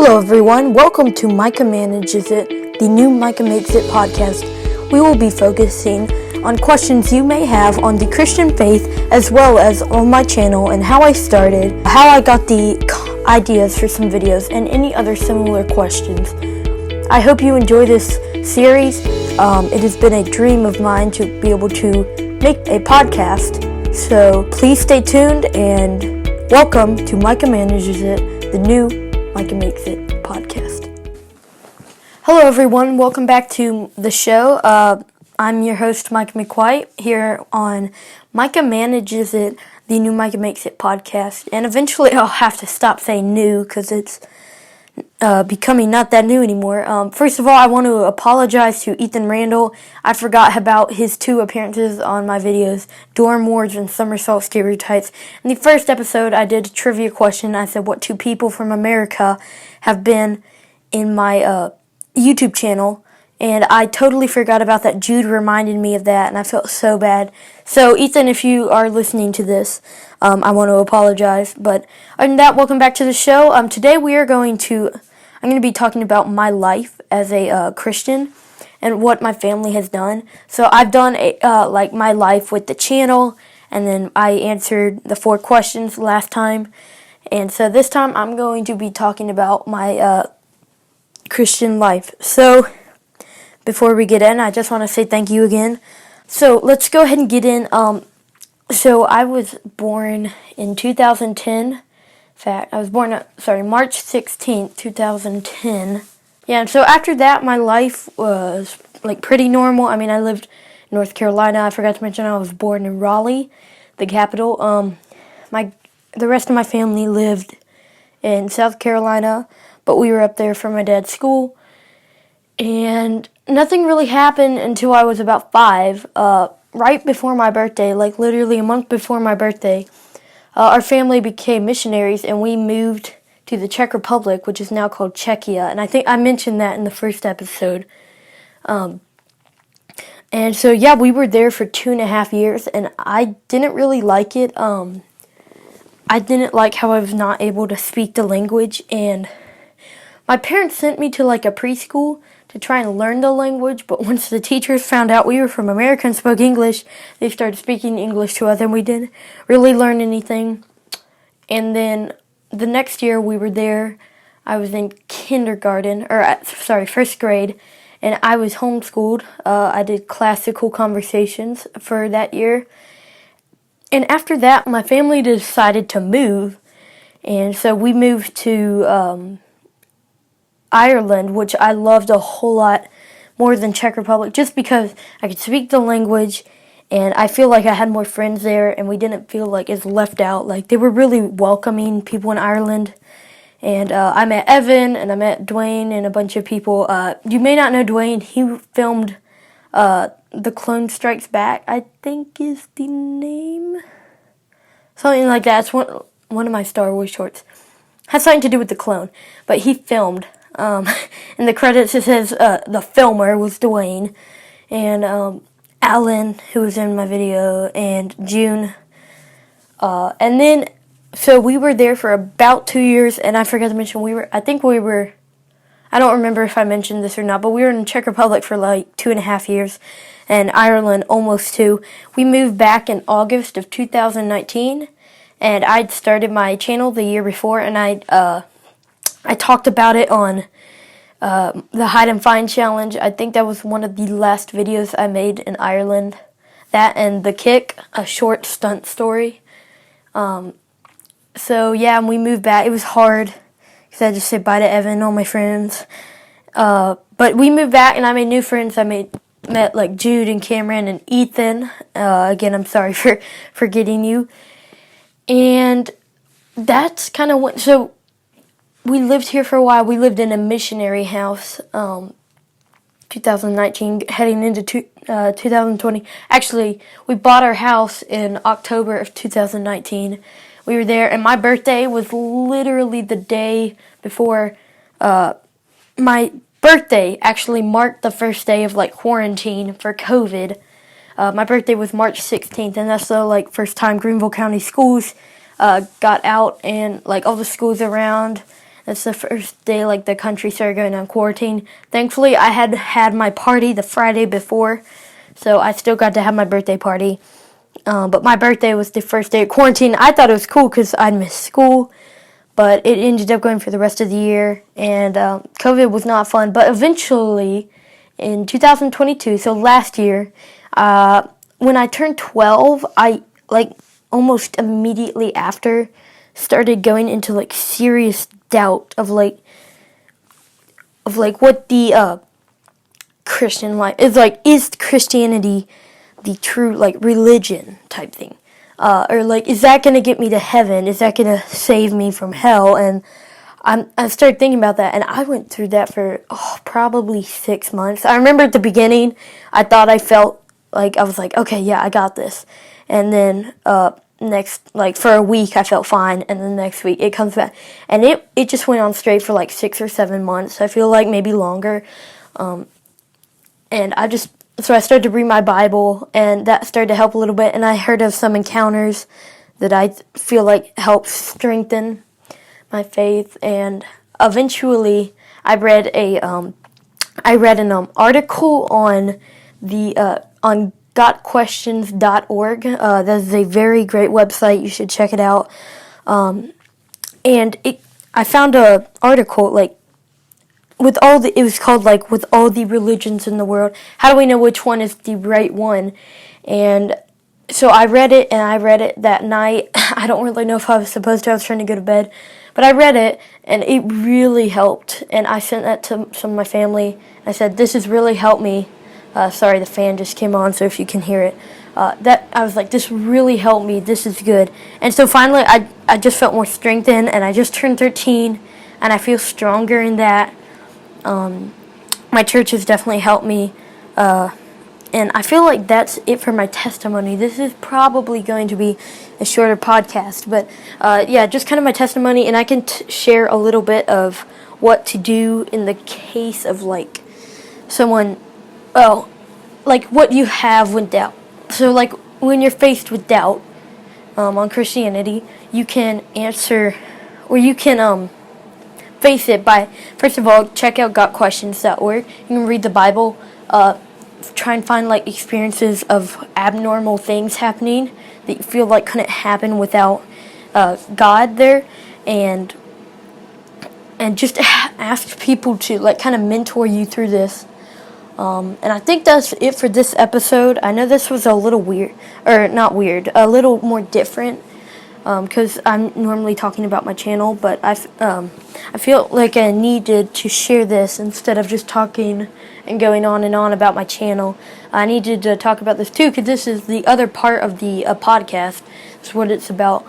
Hello everyone, welcome to Micah Manages It, the new Micah Makes It podcast. We will be focusing on questions you may have on the Christian faith as well as on my channel and how I started, how I got the ideas for some videos, and any other similar questions. I hope you enjoy this series. It has been a dream of mine to be able to make a podcast, so please stay tuned and welcome to Micah Manages It, the new Micah Makes It podcast. Hello everyone, welcome back to the show. I'm your host Micah McWhite here on Micah Manages It, the new Micah Makes It podcast. And eventually I'll have to stop saying new because it's becoming not that new anymore. First of all, I want to apologize to Ethan Randall. I forgot about his 2 appearances on my videos, Dorm Wars and Somersault Stereotypes. In the first episode, I did a trivia question. I said what 2 people from America have been in my YouTube channel, and I totally forgot about that. Jude reminded me of that, and I felt so bad. So, Ethan, if you are listening to this, I want to apologize. But other than that, welcome back to the show. Today I'm going to be talking about my life as a Christian and what my family has done. So I've done my life with the channel, and then I answered the 4 questions last time. And so this time I'm going to be talking about my Christian life. So before we get in, I just want to say thank you again. So let's go ahead and get in. So I was born in 2010. In fact, I was born March 16th, 2010. Yeah, and so after that, my life was pretty normal. I mean, I lived in North Carolina. I forgot to mention I was born in Raleigh, the capital. The rest of my family lived in South Carolina, but we were up there for my dad's school. And nothing really happened until I was about 5. Right before my birthday, literally a month before my birthday, our family became missionaries, and we moved to the Czech Republic, which is now called Czechia. And I think I mentioned that in the first episode. And so, yeah, we were there for 2.5 years, and I didn't really like it. I didn't like how I was not able to speak the language, and my parents sent me to a preschool to try and learn the language, but once the teachers found out we were from America and spoke English, they started speaking English to us, and we didn't really learn anything. And then the next year we were there, I was in first grade, and I was homeschooled. I did classical conversations for that year. And after that, my family decided to move, and so we moved to Ireland, which I loved a whole lot more than Czech Republic, just because I could speak the language, and I feel like I had more friends there, and we didn't feel as left out. They were really welcoming people in Ireland, and I met Evan, and I met Dwayne, and a bunch of people. You may not know Dwayne. He filmed The Clone Strikes Back, I think is the name. Something like that. It's one of my Star Wars shorts. Has something to do with the clone, but he filmed. In the credits it says the filmer was Dwayne, and Alan, who was in my video, and June. And then, so we were there for about 2 years, and I forgot to mention I don't remember if I mentioned this or not, but we were in the Czech Republic for 2.5 years, and Ireland almost 2. We moved back in August of 2019, and I'd started my channel the year before, and I talked about it on the Hide and Find Challenge. I think that was one of the last videos I made in Ireland. That and The Kick, a short stunt story. So yeah, and we moved back. It was hard because I had to say bye to Evan and all my friends. But we moved back, and I made new friends. I met Jude and Cameron and Ethan. Again, I'm sorry for forgetting you. And that's kind of what... So we lived here for a while. We lived in a missionary house, 2019, heading into 2020. Actually, we bought our house in October of 2019. We were there, and my birthday was literally the day before. My birthday actually marked the first day of quarantine for COVID. My birthday was March 16th, and that's the first time Greenville County schools got out, and all the schools around That's the first day like the country started going on quarantine. Thankfully, I had my party the Friday before, so I still got to have my birthday party. But my birthday was the first day of quarantine. I thought it was cool because I'd missed school, but it ended up going for the rest of the year, and COVID was not fun. But eventually, in 2022, so last year, when I turned 12, I almost immediately after started going into serious doubt of what the Christian life is like. Is Christianity the true religion type thing, or is that gonna get me to heaven? Is that gonna save me from hell? And I started thinking about that, and I went through that for probably 6 months. I remember at the beginning, I thought I felt I was okay, yeah, I got this, and then next for a week I felt fine, and then the next week it comes back, and it just went on straight for 6 or 7 months. I feel like maybe longer, and so I started to read my Bible, and that started to help a little bit. And I heard of some encounters that I feel help strengthen my faith. And eventually, I read an article on on gotquestions.org. That is a very great website. You should check it out. And I found an article it was called with all the religions in the world, how do we know which one is the right one? And so I read it, and I read it that night. I don't really know if I was supposed to. I was trying to go to bed, but I read it, and it really helped. And I sent that to some of my family. I said, this has really helped me. Sorry, the fan just came on, so if you can hear it. That I was this really helped me. This is good. And so finally, I just felt more strengthened, and I just turned 13, and I feel stronger in that. My church has definitely helped me, and I feel like that's it for my testimony. This is probably going to be a shorter podcast, but yeah, just kind of my testimony, and I can share a little bit of what to do in the case of someone, what you have with doubt. So when you're faced with doubt on Christianity, you can answer, or you can face it by, first of all, check out gotquestions.org. You can read the Bible, try and find experiences of abnormal things happening that you feel couldn't happen without God there, and just ask people to kind of mentor you through this. And I think that's it for this episode. I know this was a little weird, or not weird, a little more different, because I'm normally talking about my channel, but I feel like I needed to share this instead of just talking and going on and on about my channel. I needed to talk about this too, because this is the other part of the podcast. It's what it's about.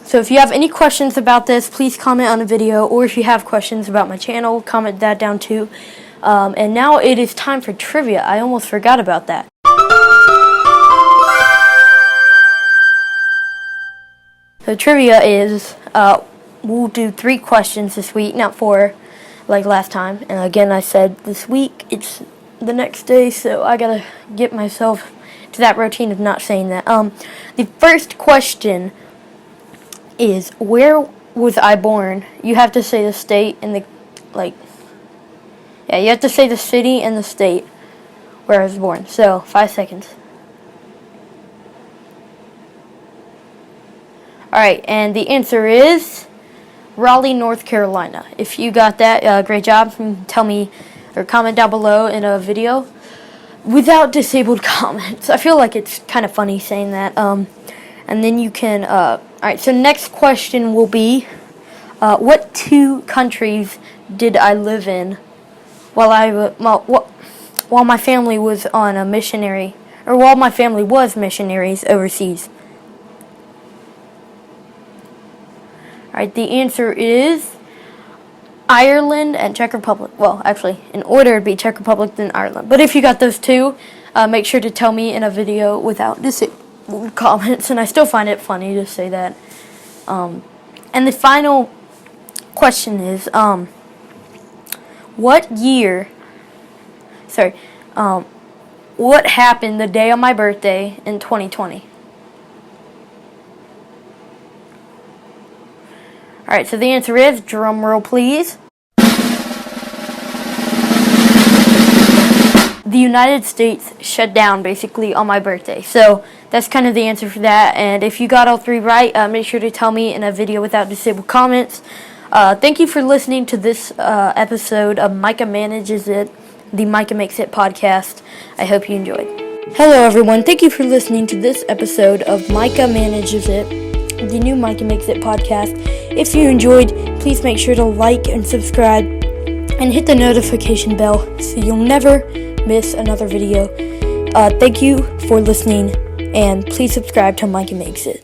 So if you have any questions about this, please comment on the video, or if you have questions about my channel, comment that down too. And now it is time for trivia. I almost forgot about that. So trivia is, we'll do 3 questions this week, not 4 like last time. And again, I said this week, it's the next day, so I gotta get myself to that routine of not saying that. The first question is, where was I born? You have to say the state and the, you have to say the city and the state where I was born. So, 5 seconds. Alright, and the answer is Raleigh, North Carolina. If you got that, great job. Tell me, or comment down below in a video without disabled comments. I feel like it's kind of funny saying that. And then you can, alright, so next question will be, what 2 countries did I live in while my family was on a missionary, or while my family was missionaries overseas? Alright, the answer is Ireland and Czech Republic. Well, actually, in order it'd be Czech Republic then Ireland. But if you got those 2, make sure to tell me in a video without disabled comments. And I still find it funny to say that. And the final question is, what happened the day of my birthday in 2020? Alright, so the answer is, drum roll please, the United States shut down basically on my birthday. So that's kind of the answer for that. And if you got all three right, make sure to tell me in a video without disabled comments. Thank you for listening to this episode of Micah Manages It, the Micah Makes It podcast. I hope you enjoyed. Hello everyone, thank you for listening to this episode of Micah Manages It, the new Micah Makes It podcast. If you enjoyed, please make sure to like and subscribe and hit the notification bell so you'll never miss another video. Thank you for listening, and please subscribe to Micah Makes It.